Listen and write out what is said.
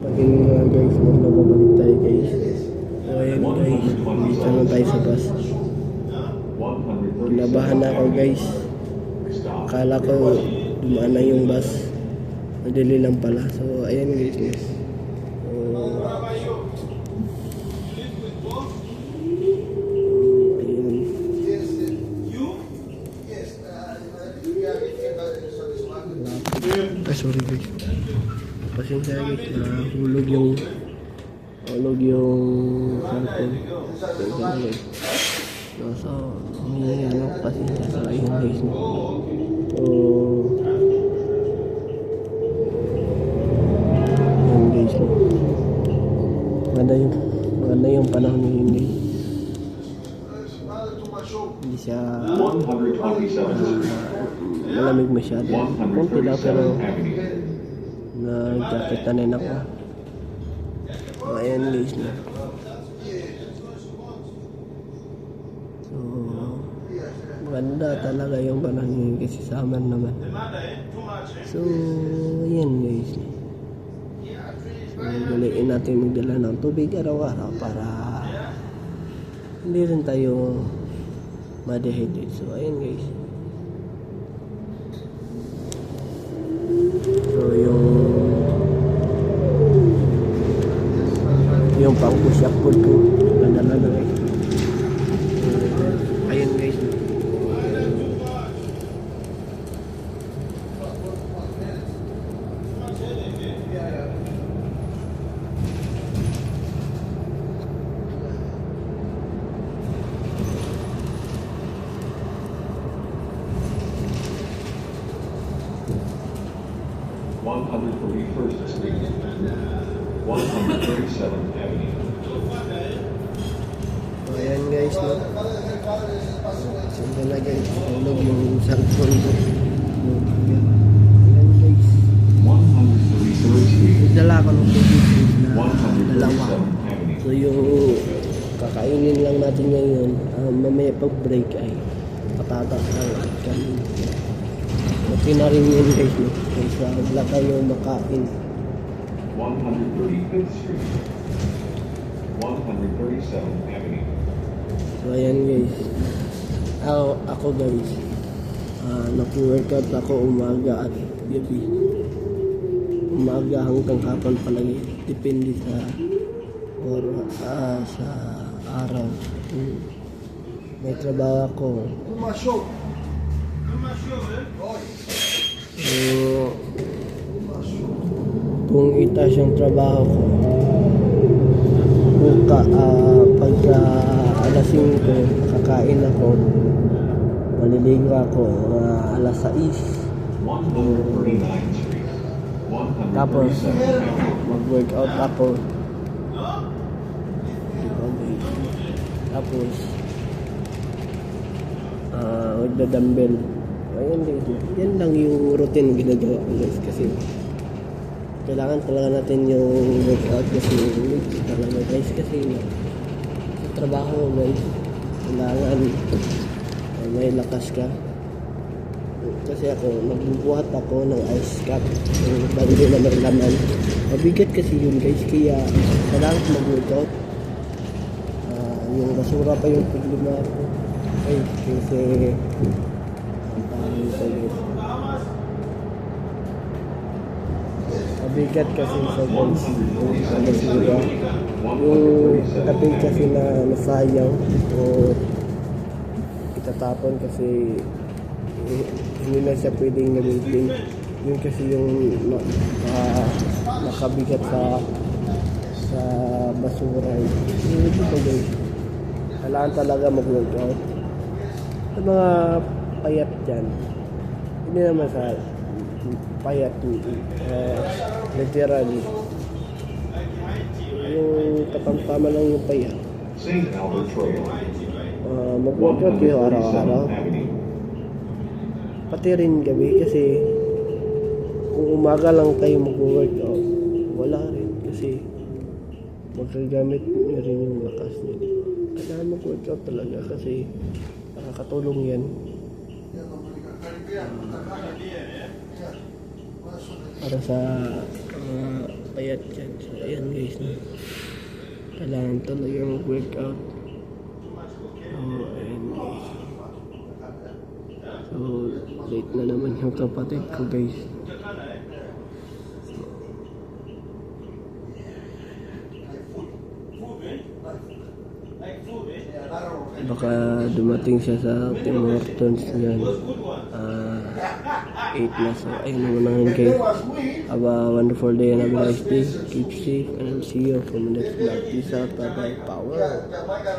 Again guys, magbabalik tayo guys. So ayan guys, dito na tayo sa bus. Kinabahan na ako guys. Akala ko dumaan na yung bus. Madali lang pala. So ayan guys. Sorry guys. Pasensya guys, nahulog yung cellphone. So may pasensya sa ayun guys. So ayun guys. Maganda yung panahon ngayon guys. Hindi siya malamig masyado. Kunti lang pero nag-jacket na rin ako. So ayan guys na. So maganda talaga yung panahon kasi summer naman. So ayan guys. So galiin natin magdala ng tubig araw-araw para hindi rin tayo ma-dehydrate. So ayan guys. So yung pang-push-up ko ganda na guys. Ayun guys. Street, 137th Avenue. So ayan guys, no? Siyempre na guys, hulog yung cellphone ko. Ayan guys. 133rd Street, Dala ko ng tubig na 137th dalawa. Avenue. So yung kakainin lang natin ngayon, mamaya pag break ay patatas lang at kanin. Okay na rin yun guys, no? Kaysa wala kayo makain. 135th Street, 137th Avenue. So ayan guys, ako guys, nag-workout ako umaga at gabi. Umaga hanggang hapon palagi, depende sa sa araw. May trabaho ako. So kung itaas yung trabaho ko, pagka alas 5 kakain ako, maliligo ako alas 6. 139th Street, Tapos 137th Avenue. mag-workout ako. Tapos magda-dumbbell. Ayun guys, yan lang yung routine ginagawa ko guys, kasi kailangan talaga natin yung workout kasi talaga guys, kasi sa trabaho guys kailangan may lakas ka. Kasi ako nagbubuhat ako ng ice cup, yung bandi na may laman, mabigat kasi yun guys, kaya kailangan ko mag-workout. Yung basura pa yung problema ko kasi mabigat kasi sa guys yung basura, yung tapin kasi na nasayang o itatapon kasi hindi na siya pwedeng nag-maintain. Yun kasi yung nakabigat sa basura. Yun ito guys, kailangan talaga mag-workout. Sa mga payat dyan, hindi naman sa payat, literally yung katamtama lang yung payat. St. Albert Trail, Mag-workout kayo araw-araw, 137th Avenue. pati rin gabi, kasi kung umaga lang kayo mag-workout, wala rin, kasi magagamit nyo rin yung lakas nyo. Kailangan mag-workout talaga kasi nakakatulong yan para sa papayat dyan. So, ayan guys, no? Kailangan talaga mag-workout. So, ayan guys. So, late na naman yung kapatid ko guys. Baka dumating siya sa Tim Hortons niyan. 8 na. So, ayun naman na yun guys. Have a wonderful day and have a nice day. Keep safe and I'll see you from the next vlog. Peace out. Bye bye. Power.